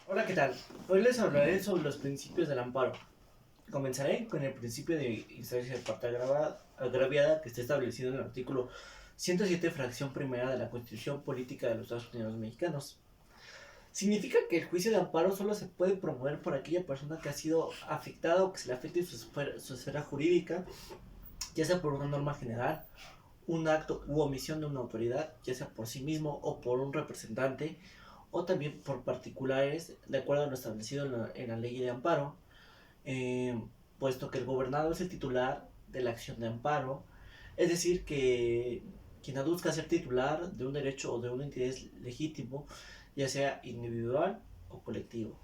Hola, ¿qué tal? Hoy les hablaré sobre los principios del amparo. Comenzaré con el principio de instancia de parte agraviada que está establecido en el artículo 107, fracción primera de la Constitución Política de los Estados Unidos Mexicanos. Significa que el juicio de amparo solo se puede promover por aquella persona que ha sido afectada o que se le afecte su esfera jurídica, ya sea por una norma general, un acto u omisión de una autoridad, ya sea por sí mismo o por un representante, o también por particulares, de acuerdo a lo establecido en la ley de amparo, eh, puesto que el gobernado es el titular de la acción de amparo, es decir, que quien aduzca ser titular de un derecho o de un interés legítimo, ya sea individual o colectivo.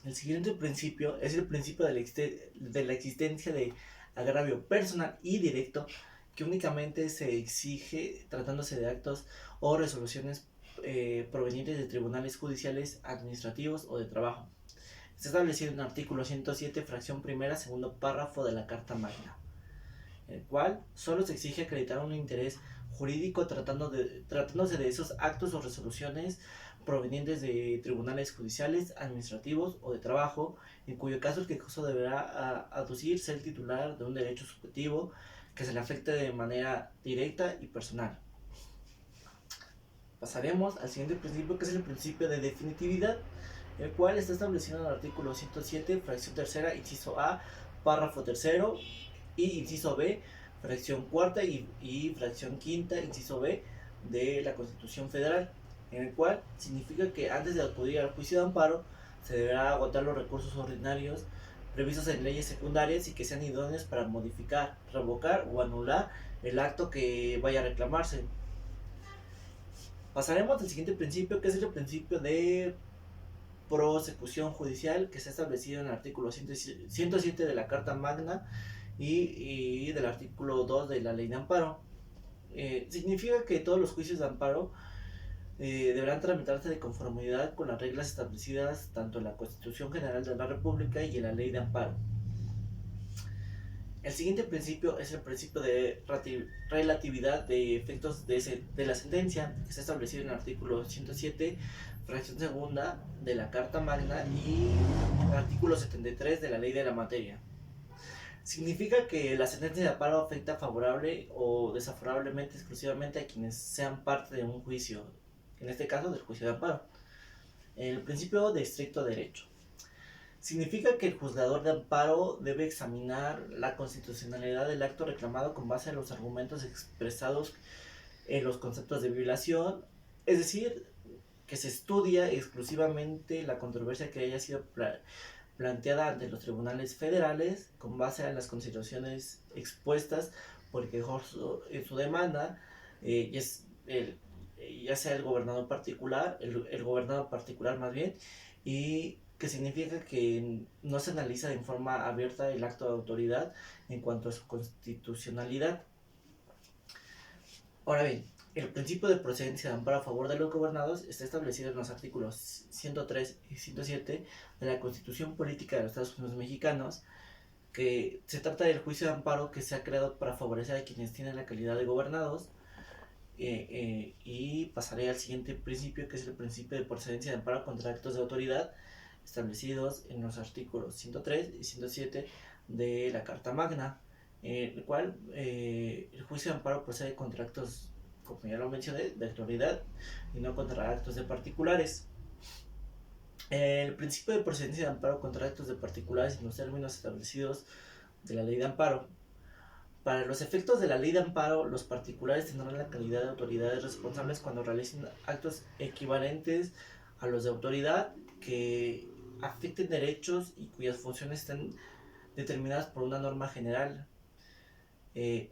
El siguiente principio es el principio de la existencia de agravio personal y directo que únicamente se exige tratándose de actos o resoluciones provenientes de tribunales judiciales, administrativos o de trabajo. Está establecido en el artículo 107, fracción primera, segundo párrafo de la Carta Magna, el cual solo se exige acreditar un interés jurídico tratándose de esos actos o resoluciones provenientes de tribunales judiciales, administrativos o de trabajo, en cuyo caso el quejoso deberá aducir ser titular de un derecho subjetivo que se le afecte de manera directa y personal. Pasaremos al siguiente principio, que es el principio de definitividad, el cual está establecido en el artículo 107, fracción tercera, inciso A, párrafo tercero, y inciso B, fracción cuarta y fracción quinta, inciso B, de la Constitución Federal, en el cual significa que antes de acudir al juicio de amparo se deberá agotar los recursos ordinarios previstos en leyes secundarias y que sean idóneos para modificar, revocar o anular el acto que vaya a reclamarse. Pasaremos al siguiente principio, que es el principio de prosecución judicial, que está establecido en el artículo 107 de la Carta Magna y del artículo 2 de la Ley de Amparo. Significa que todos los juicios de amparo deberán tramitarse de conformidad con las reglas establecidas tanto en la Constitución General de la República y en la Ley de Amparo. El siguiente principio es el principio de relatividad de efectos de la sentencia, que está establecido en el artículo 107, fracción segunda de la Carta Magna y el artículo 73 de la Ley de la Materia. Significa que la sentencia de amparo afecta favorable o desfavorablemente exclusivamente a quienes sean parte de un juicio, en este caso del juicio de amparo. El principio de estricto derecho. Significa que el juzgador de amparo debe examinar la constitucionalidad del acto reclamado con base a los argumentos expresados en los conceptos de violación, es decir, que se estudia exclusivamente la controversia que haya sido planteada ante los tribunales federales con base a las consideraciones expuestas por el quejoso en su demanda, ya sea el gobernador particular, el gobernador particular más bien, y que significa que no se analiza de forma abierta el acto de autoridad en cuanto a su constitucionalidad. Ahora bien, el principio de procedencia de amparo a favor de los gobernados está establecido en los artículos 103 y 107 de la Constitución Política de los Estados Unidos Mexicanos, que se trata del juicio de amparo que se ha creado para favorecer a quienes tienen la calidad de gobernados. Y pasaré al siguiente principio, que es el principio de procedencia de amparo contra actos de autoridad establecidos en los artículos 103 y 107 de la Carta Magna, el cual el juicio de amparo procede contra actos, como ya lo mencioné, de autoridad y no contra actos de particulares. El principio de procedencia de amparo contra actos de particulares en los términos establecidos de la Ley de Amparo. Para los efectos de la Ley de Amparo, los particulares tendrán la calidad de autoridades responsables cuando realicen actos equivalentes a los de autoridad que afecten derechos y cuyas funciones estén determinadas por una norma general.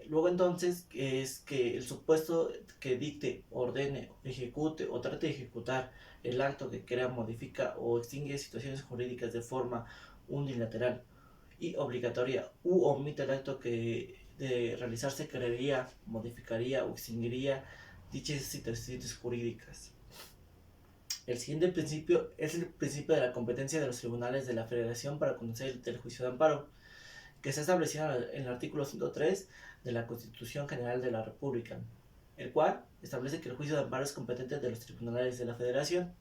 Luego entonces es que el supuesto que dicte, ordene, ejecute o trate de ejecutar el acto que crea, modifica o extingue situaciones jurídicas de forma unilateral y obligatoria u omite el acto que de realizarse crearía, modificaría o extinguiría dichas situaciones jurídicas. El siguiente principio es el principio de la competencia de los tribunales de la Federación para conocer el juicio de amparo, que está establecido en el artículo 103 de la Constitución General de la República, el cual establece que el juicio de amparo es competente de los tribunales de la Federación.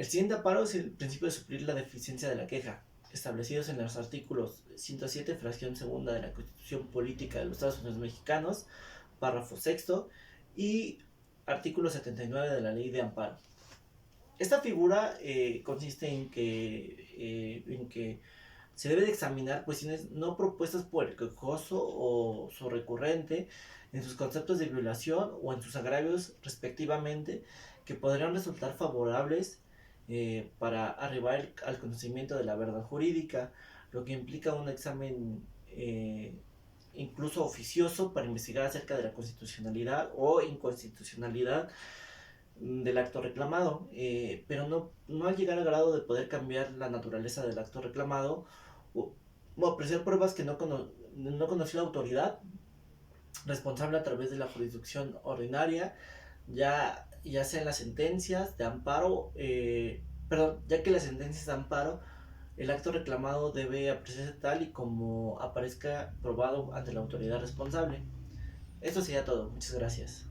El siguiente amparo es el principio de suplir la deficiencia de la queja, establecidos en los artículos 107, fracción segunda de la Constitución Política de los Estados Unidos Mexicanos, párrafo sexto, y artículo 79 de la Ley de Amparo. Esta figura consiste en que se debe de examinar cuestiones no propuestas por el quejoso o su recurrente en sus conceptos de violación o en sus agravios respectivamente, que podrían resultar favorables para arribar al conocimiento de la verdad jurídica, lo que implica un examen incluso oficioso para investigar acerca de la constitucionalidad o inconstitucionalidad del acto reclamado, pero no al llegar al grado de poder cambiar la naturaleza del acto reclamado o apreciar pruebas que no conoció la autoridad responsable a través de la jurisdicción ordinaria, ya sea en las sentencias de amparo, ya que las sentencias de amparo, el acto reclamado debe apreciarse tal y como aparezca probado ante la autoridad responsable. Esto sería todo, muchas gracias.